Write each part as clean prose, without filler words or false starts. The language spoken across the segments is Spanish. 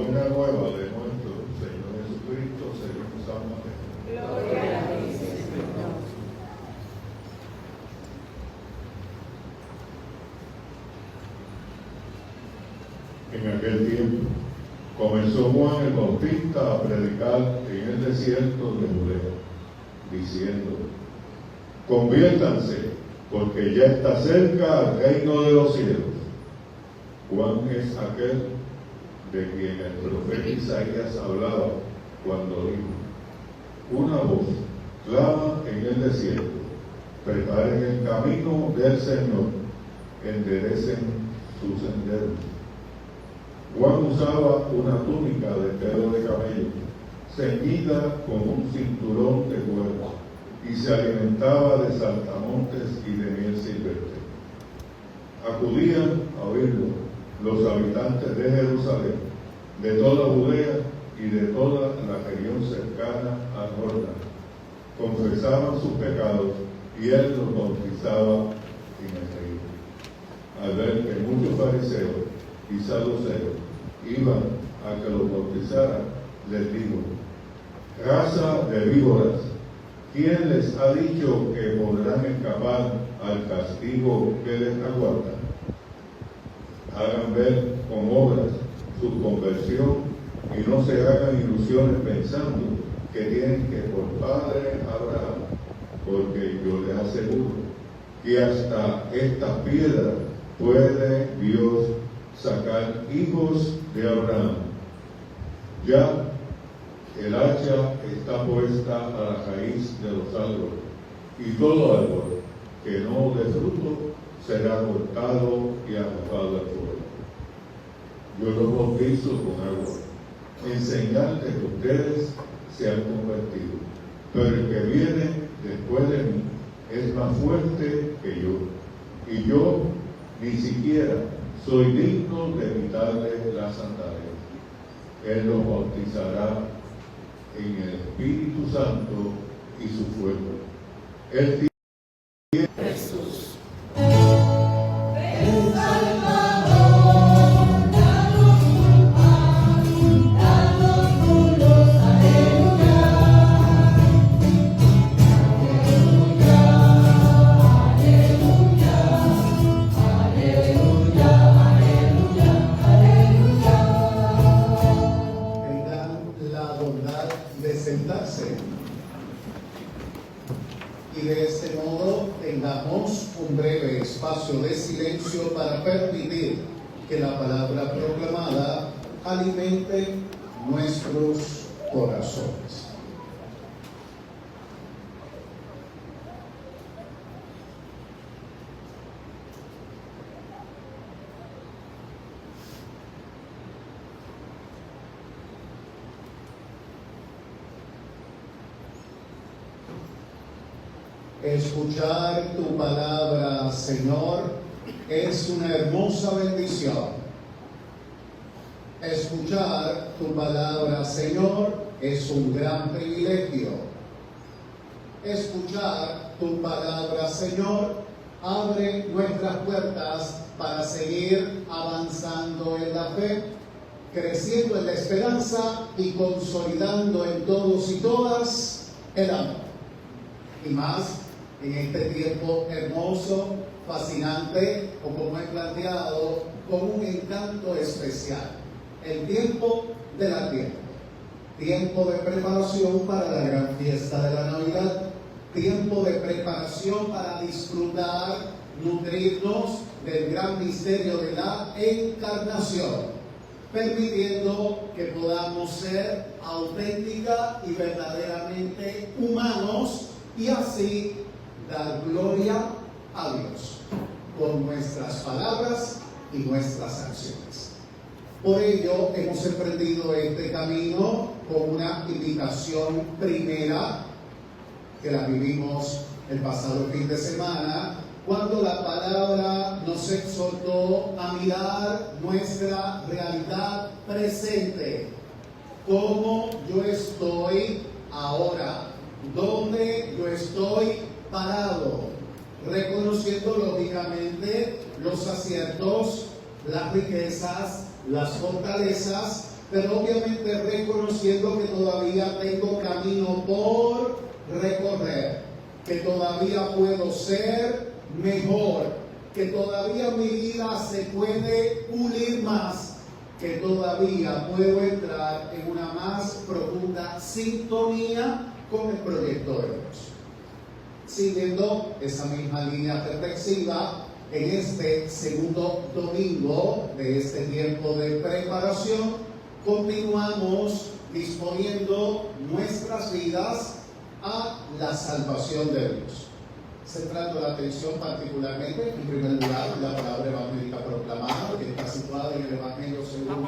buena nueva de nuestro Señor Jesucristo según San Mateo. Gloria a ti, Señor. En aquel tiempo comenzó Juan el Bautista a predicar en el desierto de Judea, diciendo: conviértanse, porque ya está cerca el reino de los cielos. Juan es aquel de quien el profeta Isaías hablaba cuando dijo: una voz clama en el desierto, preparen el camino del Señor, enderecen sus senderos. Juan usaba una túnica de pelo de camello, ceñida con un cinturón de cuerda, y se alimentaba de saltamontes y de miel silvestre. Acudían a oírlo los habitantes de Jerusalén, de toda Judea y de toda la región cercana al Jordán. Confesaban sus pecados y él los bautizaba en el río. Al ver que muchos fariseos y saduceos iban a que los bautizara, les dijo: raza de víboras, ¿quién les ha dicho que podrán escapar al castigo que les aguarda? Hagan ver con obras su conversión y no se hagan ilusiones pensando que tienen que por padre Abraham, porque yo les aseguro que hasta estas piedras puede Dios sacar hijos de Abraham. Ya el hacha está puesta a la raíz de los árboles, y todo árbol que no dé fruto será cortado y arrojado al fuego. Yo los bautizo con agua, en señal de que ustedes se han convertido, pero el que viene después de mí es más fuerte que yo, y yo ni siquiera soy digno de quitarle las sandalias. Él los bautizará en el Espíritu Santo y su fuego. Él tiene Jesús. Y de este modo tengamos un breve espacio de silencio para permitir que la palabra proclamada alimente nuestros corazones. Escuchar tu palabra, Señor, es una hermosa bendición. Escuchar tu palabra, Señor, es un gran privilegio. Escuchar tu palabra, Señor, abre nuestras puertas para seguir avanzando en la fe, creciendo en la esperanza y consolidando en todos y todas el amor. Y más en este tiempo hermoso, fascinante, o como he planteado, con un encanto especial. El tiempo del Adviento. Tiempo de preparación para la gran fiesta de la Navidad. Tiempo de preparación para disfrutar, nutrirnos del gran misterio de la encarnación, permitiendo que podamos ser auténtica y verdaderamente humanos y así dar gloria a Dios con nuestras palabras y nuestras acciones. Por ello hemos emprendido este camino con una invitación primera que la vivimos el pasado fin de semana, cuando la palabra nos exhortó a mirar nuestra realidad presente. ¿Cómo yo estoy ahora? ¿Dónde yo estoy parado? Reconociendo lógicamente los aciertos, las riquezas, las fortalezas pero obviamente reconociendo que todavía tengo camino por recorrer, que todavía puedo ser mejor, que todavía mi vida se puede pulir más, que todavía puedo entrar en una más profunda sintonía con el proyecto de Dios. Siguiendo esa misma línea reflexiva, en este segundo domingo de este tiempo de preparación, continuamos disponiendo nuestras vidas a la salvación de Dios, centrando la atención particularmente, en primer lugar, en la palabra evangélica proclamada, que está situada en el Evangelio según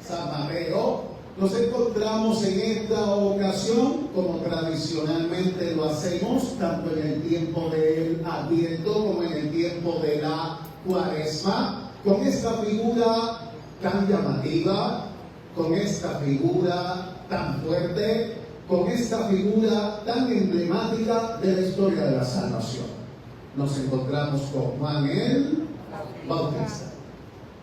San Mateo. Nos encontramos en esta ocasión, como tradicionalmente lo hacemos, tanto en el tiempo del Adviento como en el tiempo de la Cuaresma, con esta figura tan llamativa, con esta figura tan fuerte, con esta figura tan emblemática de la historia de la salvación. Nos encontramos con Juan el Bautista.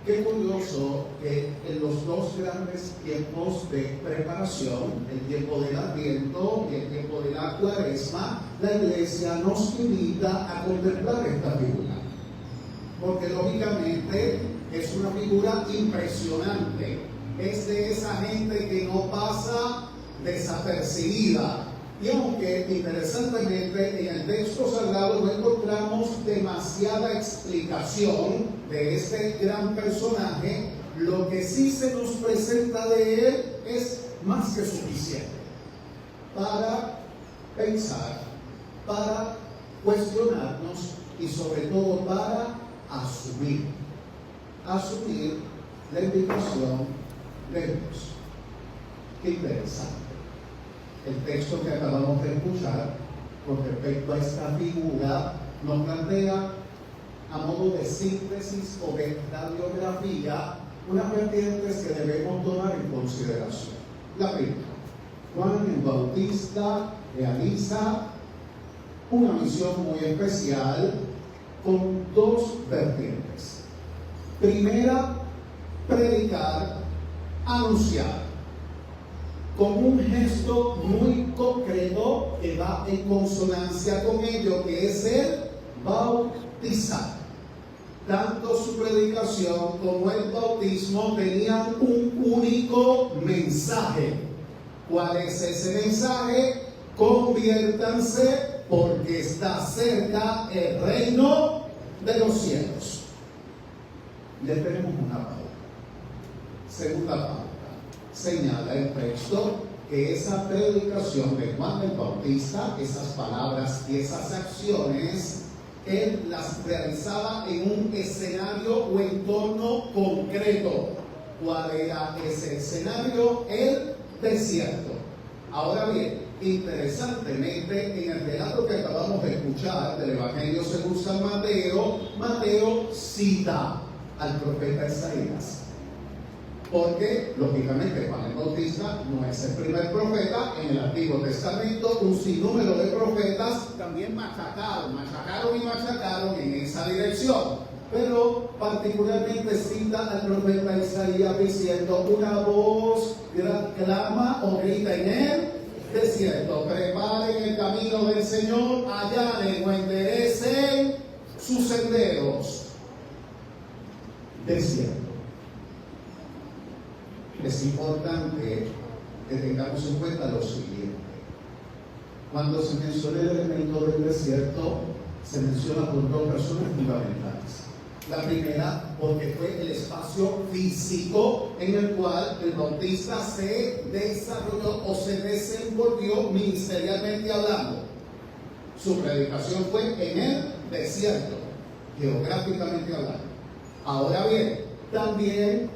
Qué curioso que en los dos grandes tiempos de preparación, el tiempo del Adviento y el tiempo de la Cuaresma, la Iglesia nos invita a contemplar esta figura. Porque lógicamente es una figura impresionante. Es de esa gente que no pasa desapercibida. Y aunque interesantemente en el texto sagrado no encontramos demasiada explicación de este gran personaje, lo que sí se nos presenta de él es más que suficiente para pensar, para cuestionarnos y sobre todo para asumir la invitación de Dios. Qué interesante. El texto que acabamos de escuchar con respecto a esta figura nos plantea a modo de síntesis o de radiografía unas vertientes que debemos tomar en consideración. La primera, Juan el Bautista realiza una misión muy especial con dos vertientes. Primera, predicar, anunciar, con un gesto muy concreto que va en consonancia con ello, que es el bautizar. Tanto su predicación como el bautismo tenían un único mensaje. ¿Cuál es ese mensaje? Conviértanse porque está cerca el reino de los cielos. Le tenemos una pauta. Segunda pauta. Señala el texto que esa predicación de Juan el Bautista, esas palabras y esas acciones, él las realizaba en un escenario o entorno concreto. ¿Cuál era ese escenario? El desierto. Ahora bien, interesantemente, en el relato que acabamos de escuchar del Evangelio según San Mateo, Mateo cita al profeta Isaías. Porque, lógicamente, Juan el Bautista no es el primer profeta. En el Antiguo Testamento, un sinnúmero de profetas también machacaron en esa dirección. Pero, particularmente, cita al profeta Isaías diciendo: una voz clama o grita en el desierto, preparen el camino del Señor, allanen o enderecen sus senderos. Desierto. Es importante que tengamos en cuenta lo siguiente. Cuando se menciona el elemento del desierto, se menciona por dos razones fundamentales. La primera, porque fue el espacio físico en el cual el Bautista se desarrolló o se desenvolvió ministerialmente hablando. Su predicación fue en el desierto, geográficamente hablando. Ahora bien, también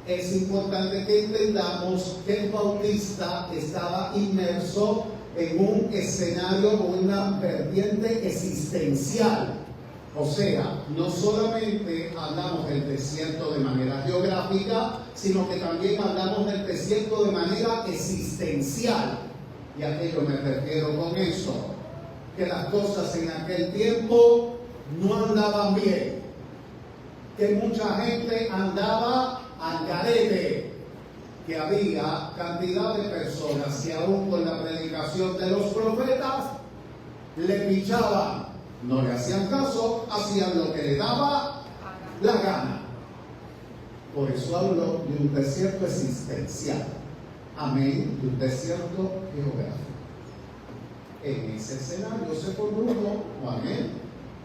es importante que entendamos que el Bautista estaba inmerso en un escenario con una vertiente existencial. O sea, no solamente hablamos del desierto de manera geográfica, sino que también hablamos del desierto de manera existencial. ¿Y a qué yo me refiero con eso? Que las cosas en aquel tiempo no andaban bien, que mucha gente andaba al garete, que había cantidad de personas que aún con la predicación de los profetas le pichaban, no le hacían caso, hacían lo que le daba la gana. Por eso hablo de un desierto existencial, amén, de un desierto geográfico. En ese escenario se produjo Juan el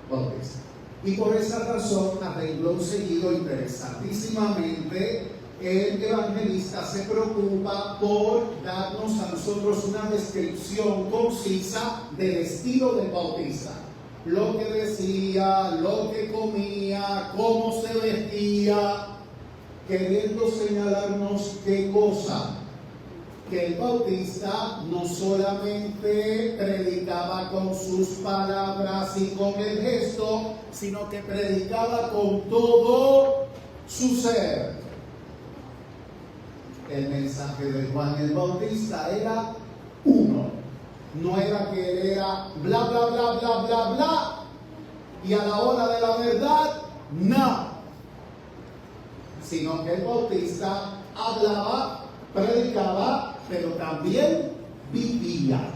Bautista. Y por esa razón, a renglón seguido, interesantísimamente, el evangelista se preocupa por darnos a nosotros una descripción concisa del estilo del Bautista. Lo que decía, lo que comía, cómo se vestía, queriendo señalarnos qué cosa. Que el Bautista no solamente predicaba con sus palabras y con el gesto, sino que predicaba con todo su ser. El mensaje de Juan el Bautista era uno. No era que él era bla, bla, bla, bla, bla, bla, y a la hora de la verdad, no. Sino que el Bautista hablaba, predicaba, pero también vivía.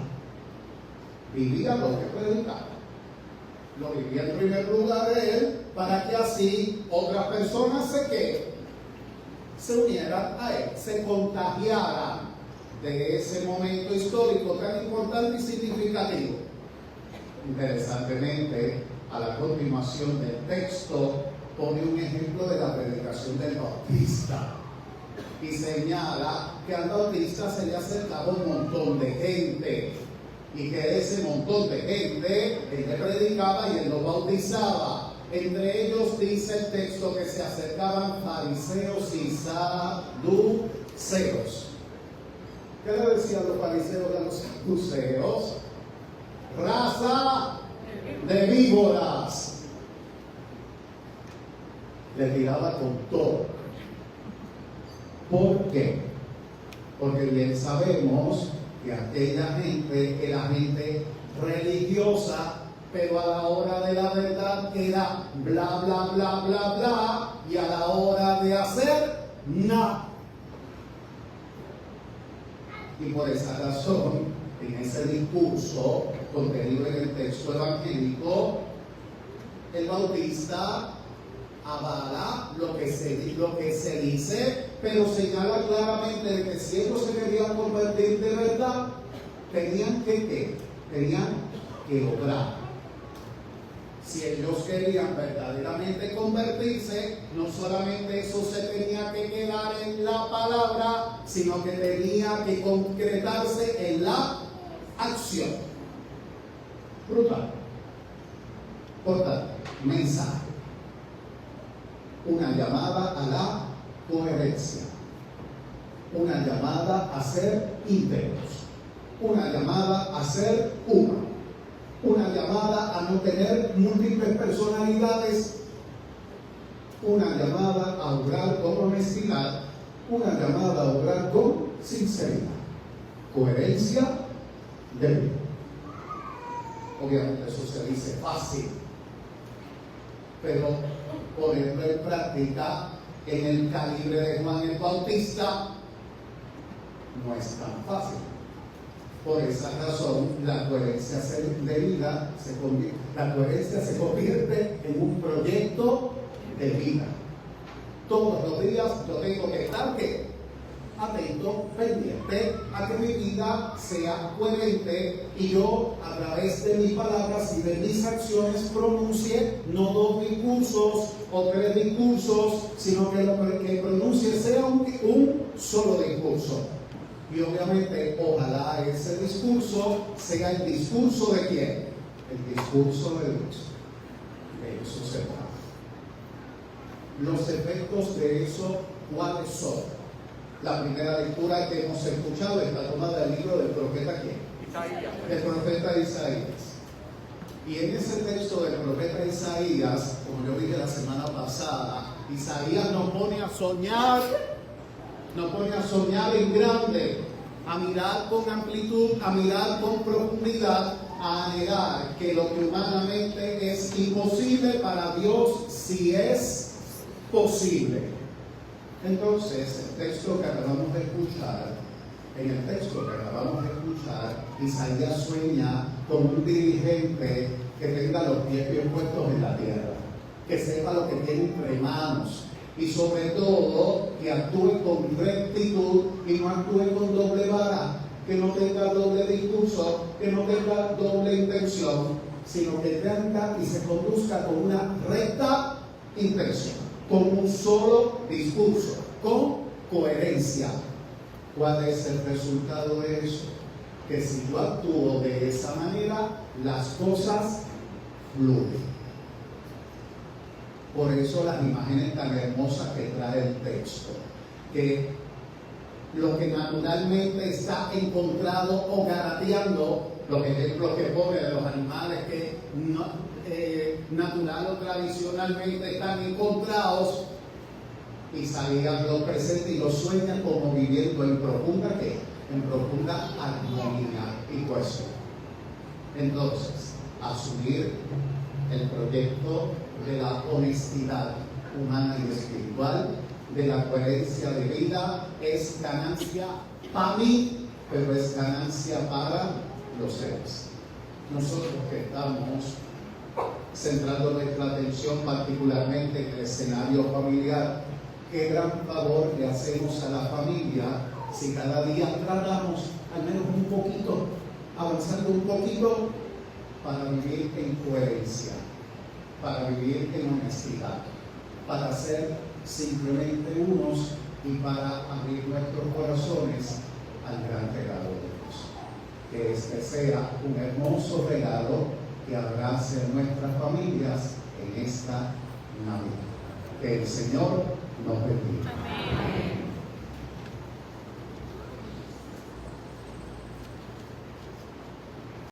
Vivía lo que predicaba. Lo vivía en primer lugar de él, para que así otras personas se unieran a él, se contagiaran de ese momento histórico tan importante y significativo. Interesantemente, a la continuación del texto, pone un ejemplo de la predicación del Bautista y señala que al Bautista se le acercaba un montón de gente y que ese montón de gente él le predicaba y él lo bautizaba. Entre ellos dice el texto que se acercaban fariseos y saduceos. ¿Qué le decían los fariseos a los saduceos? Raza de víboras. Le tiraba con todo. ¿Por qué? Porque bien sabemos que aquella gente era gente religiosa, pero a la hora de la verdad era bla, bla, bla, bla, bla, y a la hora de hacer, nada. Y por esa razón, en ese discurso contenido en el texto evangélico, el Bautista avala lo que se dice, pero señala claramente de que si ellos se querían convertir de verdad, tenían que obrar. Si ellos querían verdaderamente convertirse, no solamente eso se tenía que quedar en la palabra, sino que tenía que concretarse en la acción. Brutal. Por tanto, mensaje. Una llamada a la coherencia. Una llamada a ser íntegros. Una llamada a ser uno. Una llamada a no tener múltiples personalidades, una llamada a obrar con honestidad, una llamada a obrar con sinceridad, coherencia de vida. Obviamente eso se dice fácil, pero ponerlo en práctica en el calibre de Juan el Bautista no es tan fácil. Por esa razón, la coherencia de vida la coherencia se convierte en un proyecto de vida. Todos los días yo tengo que estar atento, pendiente a que mi vida sea coherente y yo, a través de mis palabras y de mis acciones, pronuncie no 2 discursos o 3 discursos, sino que lo que pronuncie sea un solo discurso. Y obviamente, ojalá ese discurso sea el discurso de ¿quién? El discurso de Dios. De eso se trata. Los efectos de eso, ¿cuáles son? La primera lectura que hemos escuchado está tomada del libro del profeta ¿quién? Isaías. El profeta Isaías. Y en ese texto del profeta Isaías, como yo dije la semana pasada, Isaías nos pone a soñar en grande, a mirar con amplitud, a mirar con profundidad, a anhelar que lo que humanamente es imposible para Dios sí es posible. Entonces, el texto que acabamos de escuchar, Isaías sueña con un dirigente que tenga los pies bien puestos en la tierra, que sepa lo que tiene entre manos y sobre todo que actúe con rectitud y no actúe con doble vara, que no tenga doble discurso, que no tenga doble intención, sino que tenga y se conduzca con una recta intención, con un solo discurso, con coherencia. ¿Cuál es el resultado de eso? Que si yo actúo de esa manera, las cosas fluyen. Por eso las imágenes tan hermosas que trae el texto, que lo que naturalmente está encontrado o garateando, los ejemplos que pone de los animales que natural o tradicionalmente están encontrados, Isaías lo presenta y lo sueña como viviendo en profunda armonía y cohesión. Entonces, asumir el proyecto de la honestidad humana y espiritual, de la coherencia de vida, es ganancia para mí, pero es ganancia para los seres. Nosotros que estamos centrando nuestra atención particularmente en el escenario familiar, qué gran favor le hacemos a la familia si cada día tratamos al menos un poquito, avanzando un poquito, para vivir en coherencia, para vivir en honestidad, para ser simplemente unos y para abrir nuestros corazones al gran regalo de Dios. Que este sea un hermoso regalo que abrace nuestras familias en esta Navidad. Que el Señor nos bendiga. Amén.